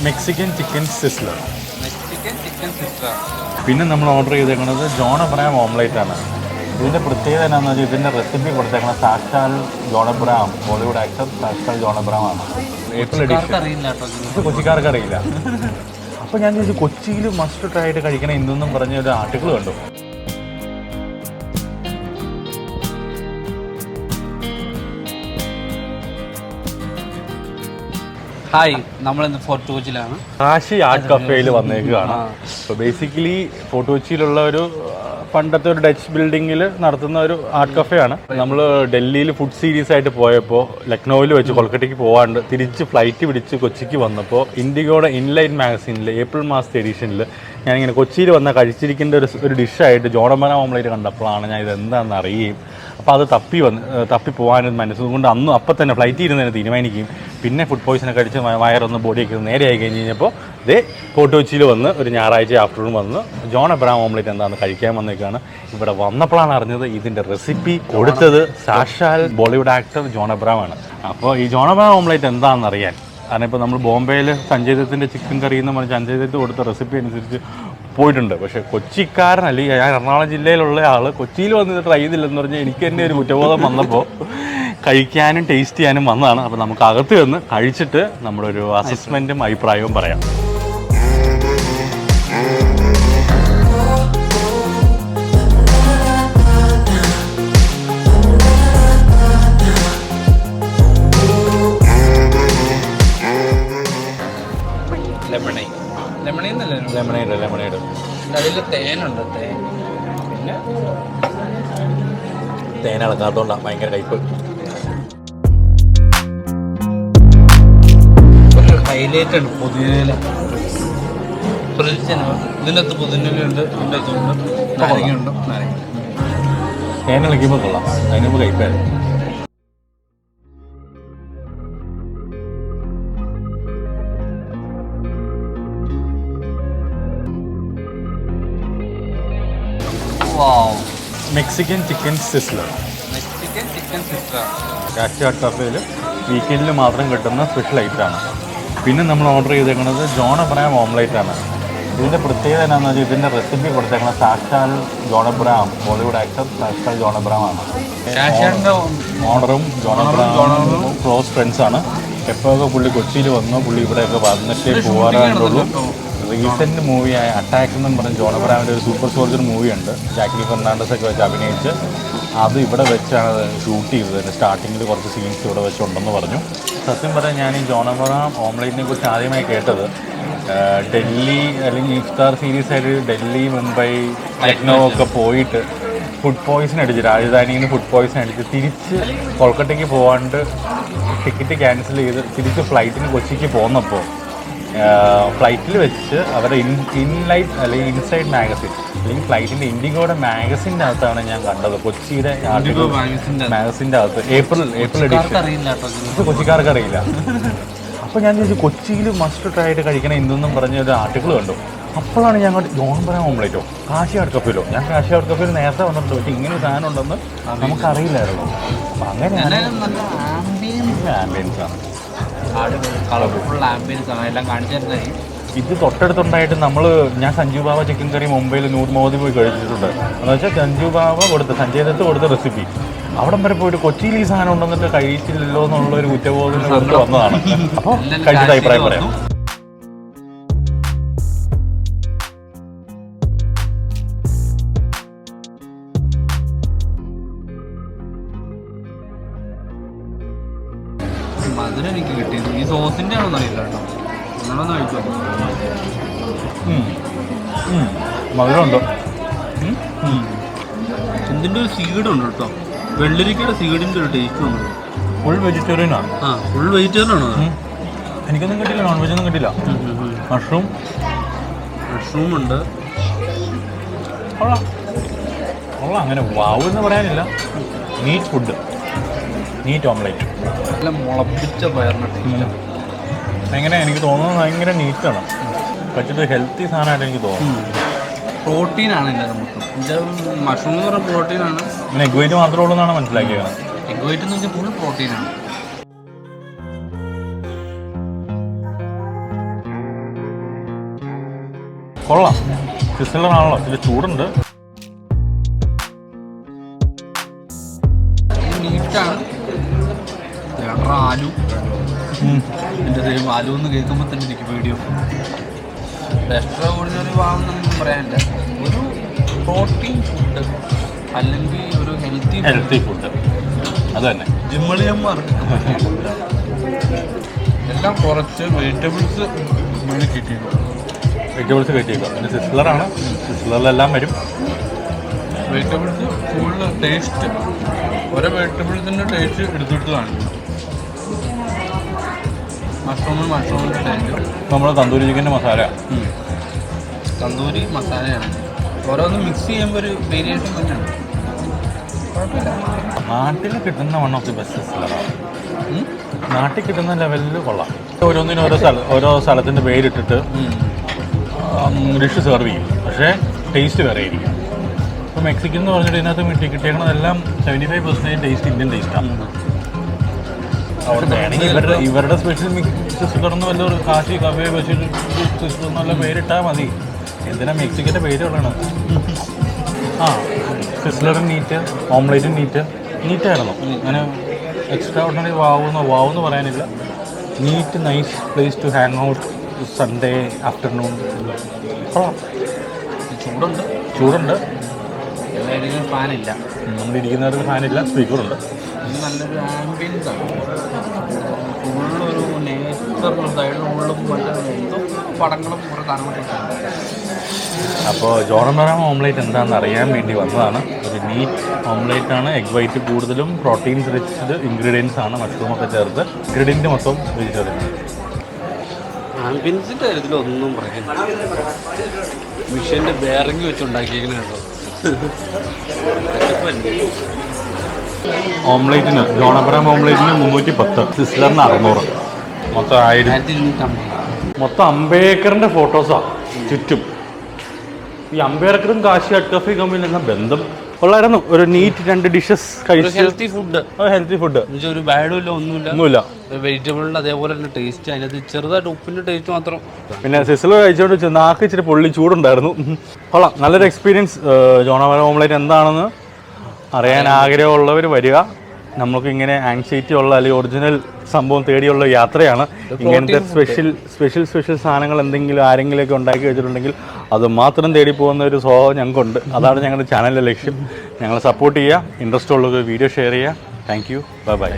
Mexican chicken sizzler. പിന്നെ നമ്മൾ order ചെയ്തേക്കുന്നത് ജോൺ അബ്രഹാം ഓംലേറ്റ് ആണ്. ഇതിൻ്റെ പ്രത്യേകത എന്താണെന്ന് വെച്ചാൽ ഇതിൻ്റെ റെസിപ്പി കൊടുത്തേക്കുന്നത് സാക്ഷാൽ ജോൺ അബ്രഹാം, ബോളിവുഡ് ആക്ടർ സാക്ഷാൽ ജോൺ അബ്രഹാം ആണ്. April edition. ഇത് കൊച്ചിക്കാർക്ക് അറിയില്ല. അപ്പോൾ ഞാൻ ചോദിച്ചു കൊച്ചിയിൽ മസ്റ്റ് ട്രൈ ആയിട്ട് കഴിക്കണം എന്തെന്നും പറഞ്ഞ ഒരു ആർട്ടിക്കിൾ കണ്ടു. ഹായ്, നമ്മളിന്ന് ഫോർട്ട് കൊച്ചിയിലാണ്. കാശി ആർട്ട് കഫേയിൽ വന്നേക്കുകയാണ്. അപ്പോൾ ബേസിക്കലി ഫോർട്ട് കൊച്ചിയിലുള്ള ഒരു പണ്ടത്തെ ഒരു ഡച്ച് ബിൽഡിങ്ങിൽ നടത്തുന്ന ഒരു ആർട്ട് കഫേയാണ്. നമ്മൾ ഡൽഹിയിൽ ഫുഡ് സീരീസ് ആയിട്ട് പോയപ്പോൾ ലക്നൌവിൽ വെച്ച് കൊൽക്കട്ടയ്ക്ക് പോകാണ്ട് തിരിച്ച് ഫ്ലൈറ്റ് പിടിച്ച് കൊച്ചിക്ക് വന്നപ്പോൾ ഇൻഡിഗോയുടെ ഇൻലൈൻ മാഗസീനിൽ ഏപ്രിൽ മാസത്തെ എഡിഷനിൽ ഞാനിങ്ങനെ കൊച്ചിയിൽ വന്ന കഴിച്ചിരിക്കേണ്ട ഒരു ഡിഷായിട്ട് ജോൺ അബ്രഹാം ഓംലേറ്റ് കണ്ടപ്പോഴാണ് ഞാൻ ഇതെന്താണെന്ന് അറിയുകയും അപ്പോൾ അത് തപ്പി പോകാനൊരു മനസ്സുകൊണ്ട് അപ്പം തന്നെ ഫ്ലൈറ്റിൽ ഇരുന്നതിന് തീരുമാനിക്കുകയും പിന്നെ ഫുഡ് പോയ്സനൊക്കെ അടിച്ച് വയറൊന്ന് ബോഡിയൊക്കെ നേരെയായി കഴിഞ്ഞ് കഴിഞ്ഞപ്പോൾ ഫോർട്ട് കൊച്ചിയിൽ വന്ന് ഒരു ഞായറാഴ്ച ആഫ്റ്റർനൂൺ വന്ന് ജോൺ അബ്രഹാം ഓംലേറ്റ് എന്താണെന്ന് കഴിക്കാൻ വന്നേക്കാണ്. ഇവിടെ വന്നപ്പോഴാണ് അറിഞ്ഞത് ഇതിൻ്റെ റെസിപ്പി കൊടുത്തത് സാക്ഷാൽ ബോളിവുഡ് ആക്ടർ ജോൺ അബ്രഹാം ആണ്. അപ്പോൾ ഈ ജോൺ അബ്രഹാം ഓംലേറ്റ് എന്താണെന്ന് അറിയാൻ, കാരണം ഇപ്പോൾ നമ്മൾ ബോംബെയിൽ സഞ്ജയ് ദത്തിൻ്റെ ചിക്കൻ കറി എന്ന് പറഞ്ഞ് സഞ്ജയ് ദത്ത് കൊടുത്ത റെസിപ്പി അനുസരിച്ച് പോയിട്ടുണ്ട്. പക്ഷേ കൊച്ചിക്കാരനല്ല, ഞാൻ എറണാകുളം ജില്ലയിലുള്ള ആൾ കൊച്ചിയിൽ വന്ന് ട്രൈ ചെയ്തില്ലെന്ന് പറഞ്ഞാൽ എനിക്ക് തന്നെ ഒരു കുറ്റബോധം വന്നപ്പോൾ കഴിക്കാനും ടേസ്റ്റ് ചെയ്യാനും വന്നതാണ്. അപ്പോൾ നമുക്ക് അകത്ത് വന്ന് കഴിച്ചിട്ട് നമ്മുടെ ഒരു അസസ്മെൻറ്റും അഭിപ്രായവും പറയാം. ലെമണേഡ് അതിൽ തേനുണ്ട്. പിന്നെ തേൻ ഇളക്കാത്തോണ്ടാണ് ഭയങ്കര കയ്പ്പ്. ഒരു ഹൈലൈറ്റ് ഉണ്ട് പുതിനയില. ഇതിനകത്ത് പുതിനയിലുണ്ട്, ഇതിൻ്റെ അകത്തുണ്ട് നാരങ്ങയുണ്ട്. തേൻ ഇളക്കുമ്പോൾ കൊള്ളാം, അതിനുമ്പോൾ കയ്പ്പായിരുന്നു. Mexican chicken sizzler. Kashi art കഫേയിൽ വീക്കെൻഡിൽ മാത്രം കിട്ടുന്ന സ്പെഷ്യൽ ഐറ്റമാണ്. പിന്നെ നമ്മൾ ഓർഡർ ചെയ്തേക്കുന്നത് ജോൺ അബ്രഹാം ഓംലേറ്റ് ആണ്. ഇതിൻ്റെ പ്രത്യേകത എന്താണെന്ന് വെച്ചാൽ ഇതിൻ്റെ റെസിപ്പി കൊടുത്തേക്കുന്നത് സാക്ഷാൽ ജോൺ അബ്രഹാം, ബോളിവുഡ് ആക്ടർ സാക്ഷാൽ ജോൺ അബ്രഹാം ആണ്. ഓണറും ജോൺ അബ്രഹാമും ക്ലോസ് ഫ്രണ്ട്സാണ്. എപ്പോഴൊക്കെ പുള്ളി കൊച്ചിയിൽ വന്നോ പുള്ളി ഇവിടെയൊക്കെ വന്നിട്ടേ പോകാറുള്ളൂ. റീസെൻറ്റ് മൂവിയായ അറ്റാക്ക് എന്നും പറഞ്ഞ് ജോൺ അബ്രഹാമിൻ്റെ ഒരു സൂപ്പർ സോൾജർ മൂവിയുണ്ട്, ജാക്കി ഫെർണാണ്ടസ് ഒക്കെ വെച്ച് അഭിനയിച്ച്. അത് ഇവിടെ വെച്ചാണ് ഷൂട്ട് ചെയ്തത്. സ്റ്റാർട്ടിങ്ങിൽ കുറച്ച് സീൻസ് ഇവിടെ വെച്ചുണ്ടെന്ന് പറഞ്ഞു. സത്യം പറയാൻ ഞാൻ ഈ ജോൺ അബ്രഹാം ഓംലേറ്റിനെ കുറിച്ച് ആദ്യമായി കേട്ടത് ഡൽഹി അല്ലെങ്കിൽ ഇഫ്താർ സീരീസ് ആയിട്ട് ഡൽഹി, മുംബൈ, ലക്നൗ ഒക്കെ പോയിട്ട് ഫുഡ് പോയ്സൺ അടിച്ച്, രാജധാനിയിൽ നിന്ന് ഫുഡ് പോയ്സൺ അടിച്ച് തിരിച്ച് കൊൽക്കട്ടയ്ക്ക് പോകാണ്ട് ടിക്കറ്റ് ക്യാൻസൽ ചെയ്ത് തിരിച്ച് ഫ്ലൈറ്റിന് കൊച്ചിക്ക് പോന്നപ്പോൾ ഫ്ലൈറ്റിൽ വെച്ച് അവരുടെ ഇൻലൈറ്റ് അല്ലെങ്കിൽ ഇൻസൈഡ് മാഗസിൻ അല്ലെങ്കിൽ ഫ്ലൈറ്റിൻ്റെ ഇൻഡിഗോയുടെ മാഗസിൻ്റെ അകത്താണ് ഞാൻ കണ്ടത്. കൊച്ചിയുടെ മാഗസിൻ്റെ അകത്ത് ഏപ്രിൽ എഡിഷൻ. ഇത് കൊച്ചിക്കാർക്ക് അറിയില്ല. അപ്പോൾ ഞാൻ ചോദിച്ചു കൊച്ചിയിൽ മസ്റ്റ് ട്രൈ ആയിട്ട് കഴിക്കണം എന്തെന്നും പറഞ്ഞ ഒരു ആർട്ടിക്കിൾ കണ്ടു. അപ്പോഴാണ് ഞാൻ ജോൺ അബ്രഹാം ഓംലേറ്റോ കാശി ആർട്ട് കഫേയിലോ, ഞാൻ കാശി ആർട്ട് കഫേയിൽ നേരത്തെ വന്നിട്ടുണ്ട്, പക്ഷേ ഇങ്ങനെ ഒരു സാധനം ഉണ്ടെന്ന് നമുക്കറിയില്ലായിരുന്നു. അപ്പം അങ്ങനെയാണ് ആംബിയൻസ് ആണ്. കളർഫുൾ ആംബിയൻസ് ആണ് എല്ലാം കാണിച്ചു തരുന്നത്. ഇത് തൊട്ടടുത്തുണ്ടായിട്ട് ഞാൻ സഞ്ജു ബാബ ചിക്കൻ കറി മുംബൈയിൽ നൂർ മോദി പോയി കഴിച്ചിട്ടുണ്ട്. എന്ന് വെച്ചാൽ സഞ്ജു ബാബ സഞ്ജയ് ദത്ത് കൊടുത്ത റെസിപ്പി അവിടം വരെ പോയിട്ട് കൊച്ചിയിൽ ഈ സാധനം ഉണ്ടെന്നിട്ട് കഴിച്ചില്ലല്ലോ എന്നുള്ളൊരു കുറ്റബോധത്തിന് കൊണ്ട് വന്നതാണ്. അപ്പോൾ കഴിച്ചിട്ട് അഭിപ്രായം പറയാം. മധുരം എനിക്ക് കിട്ടിയത് ഈ സോസിൻ്റെ ആണെന്ന് അറിയില്ല കേട്ടോ. നിങ്ങളൊന്ന് കഴിച്ചോ. മധുരമുണ്ടോ? ഇതിൻ്റെ ഒരു സീഡുണ്ട് കേട്ടോ, വെള്ളരിക്കയുടെ സീഡിൻ്റെ ഒരു ടേസ്റ്റ് ഉണ്ട്. ഫുൾ വെജിറ്റേറിയൻ ആണ്. ഫുൾ വെജിറ്റേറിയൻ ആണോ? എനിക്കൊന്നും കിട്ടില്ല, നോൺ വെജ് ഒന്നും കിട്ടില്ല. മഷ്റൂം ഉണ്ട്. കൊള്ളാം, അങ്ങനെ വാവ് എന്ന് പറയാനില്ല. Neat food, neat omelette. നല്ല മുളപ്പിച്ച പയറിന് എങ്ങനെ എനിക്ക് തോന്നുന്നത് ഭയങ്കര നീറ്റാണ്. കഴിച്ചിട്ട് ഹെൽത്തി സാധനമായിട്ട് എനിക്ക് തോന്നുന്നു. പ്രോട്ടീനാണ് എൻ്റെ നമുക്ക്. മഷ്റൂം എന്ന് പറഞ്ഞാൽ പ്രോട്ടീനാണ്. പിന്നെ എഗ് വൈറ്റ് മാത്രമേ ഉള്ളൂ എന്നാണ് മനസ്സിലാക്കിയത്. എഗ് വൈറ്റ് എന്ന് വെച്ചാൽ ഫുൾ പ്രോട്ടീനാണ്. കൊള്ളാം. സിസിലറാണല്ലോ, ഇതിൽ ചൂടുണ്ട്. നീറ്റാണ്. ആലു എൻ്റെ ദൈവം, ആലു എന്ന് കേൾക്കുമ്പോൾ തന്നെ എനിക്ക് പേടിയോ. എക്സ്ട്രാ ഓർഡിനറി വാങ്ങുന്നൊന്നും പറയാനില്ല. ഒരു പ്രോട്ടീൻ ഫുഡ് അല്ലെങ്കിൽ ഒരു ഹെൽത്തി ഫുഡ് അത് തന്നെ. ജിമ്മളിയന്മാർക്ക് എല്ലാം കുറച്ച് വെജിറ്റബിൾസ് കിട്ടിയിരുന്നു. വെജിറ്റബിൾസ് കയറ്റിയേക്കാം. പിന്നെ സിസിലറാണ്, സിസിലറിലെല്ലാം വരും. വെജിറ്റബിൾസ് ഫുള്ള് ടേസ്റ്റ്, ഓരോ വെജിറ്റബിൾസിൻ്റെ ടേസ്റ്റ് എടുത്തിട്ട് കാണിക്കും. മഷ്റൂമിൻ്റെ ടേസ്റ്റ് നമ്മൾ തന്തൂരി ചിക്കൻ്റെ മസാല, തന്തൂരി മസാലയാണ്. ഓരോന്നും മിക്സ് ചെയ്യുമ്പോൾ ഒരു വേരിയേഷൻ തന്നെയാണ്. കുഴപ്പമില്ല. നാട്ടിൽ കിട്ടുന്ന വൺ ഓഫ് ദി ബെസ്റ്റ് സിസിലറാണ്. നാട്ടിൽ കിട്ടുന്ന ലെവലിൽ കൊള്ളാം. ഓരോന്നിനും ഓരോ സ്ഥലത്തിൻ്റെ പേരിട്ടിട്ട് ഡിഷ് സെർവ് ചെയ്യും. പക്ഷേ ടേസ്റ്റ് വേറെ ആയിരിക്കും. ഇപ്പോൾ മെക്സിക്കൻ എന്ന് പറഞ്ഞിട്ട് ഇതിനകത്ത് കിട്ടിയേക്കുന്നതെല്ലാം 75% ടേസ്റ്റ് ഇന്ത്യൻ ടേസ്റ്റാണ്. ഇവരുടെ സ്പെഷ്യൽ സിസിലർന്ന് വല്ലൊരു കാശി കഫേ സ്പെഷ്യൽ സിസിലർ എന്നുള്ള പേരിട്ടാൽ മതി. എന്തിനാ മെക്സിക്കൻ്റെ പേര് പറയണം? സിസിലറും നീറ്റ്, ഓംലേറ്റും നീറ്റായിരുന്നു. അങ്ങനെ എക്സ്ട്രാ ഓർഡിനറി വാവെന്ന് പറയാനില്ല. Neat, nice place to hang out Sunday afternoon. കൊള്ളാം. ചൂടുണ്ട്. ഫാനില്ല, നമ്മളിരിക്കുന്നവർക്ക് ഫാനില്ല, സ്പീക്കറുണ്ട്. നല്ലൊരു ആംബിയൻസ് ആണ്. ഫുള്ളൊരു നേച്ചറിലും സൈഡിലും മറ്റേ പടങ്ങളും കുറേ സാധനങ്ങളൊക്കെ. അപ്പോൾ ജോൺ എബ്രഹാം ഓംലേറ്റ് എന്താണെന്ന് അറിയാൻ വേണ്ടി വന്നതാണ്. ഒരു നീറ്റ് ഓംലേറ്റ് ആണ്. എഗ് വൈറ്റ് കൂടുതലും പ്രോട്ടീൻസ് റിച്ച് ഇൻഗ്രീഡിയൻസ് ആണ്, മഷ്റൂമൊക്കെ ചേർത്ത്. ഇൻഗ്രീഡിയൻറ്റ് മൊത്തം വെജിറ്റേറിയൻ. ആംബിയൻസിൻ്റെ കാര്യത്തിലൊന്നും പറയാൻ, മിഷ്യൻ്റെ ബെയറിംഗ് വെച്ചുണ്ടാക്കിയേക്കണോ. ഓംലേറ്റിന് ജോൺ എബ്രഹാം ഓംലേറ്റിന് 310, സിസിലറിന് 600, മൊത്തം 1000. മൊത്തം 50 ഏക്കറിൻ്റെ ഫോട്ടോസാണ് ചുറ്റും. ഈ 50 ഏക്കറും കാശി അട്കഫി കമ്പനിയെല്ലാം ബന്ധം ഉള്ളായിരുന്നു. ഒരു നീറ്റ് 2 ഡിഷസ് കഴിച്ചു. ഹെൽത്തി ഫുഡ് ഒരു ബാഡുമില്ല, ഒന്നുമില്ല. വെജിറ്റബിളിൻ്റെ അതേപോലെ തന്നെ ടേസ്റ്റ്, അതിനകത്ത് ചെറുതായിട്ട് ഉപ്പിൻ്റെ ടേസ്റ്റ് മാത്രം. പിന്നെ സിസിലർ കഴിച്ചോണ്ട് നാക്ക് ഇച്ചിരി പൊള്ളി ചൂടുണ്ടായിരുന്നു. കൊള്ളാം, നല്ലൊരു എക്സ്പീരിയൻസ്. ജോൺ എബ്രഹാം ഓംലേറ്റ് എന്താണെന്ന് അറിയാൻ ആഗ്രഹമുള്ളവർ വരിക. നമുക്ക് ഇങ്ങനെ ആങ്സൈറ്റി ഉള്ള അല്ലെങ്കിൽ ഒറിജിനൽ സംഭവം തേടിയുള്ള യാത്രയാണ്. ഇങ്ങനത്തെ സ്പെഷ്യൽ സാധനങ്ങൾ എന്തെങ്കിലും ആരെങ്കിലുമൊക്കെ ഉണ്ടാക്കി വെച്ചിട്ടുണ്ടെങ്കിൽ അത് മാത്രം തേടി പോകുന്ന ഒരു സ്വഭാവം ഞങ്ങൾക്കുണ്ട്. അതാണ് ഞങ്ങളുടെ ചാനലിലെ ലക്ഷ്യം. ഞങ്ങളെ സപ്പോർട്ട് ചെയ്യുക, ഇൻട്രസ്റ്റ് ഉള്ളവർ വീഡിയോ ഷെയർ ചെയ്യുക. Thank you, by.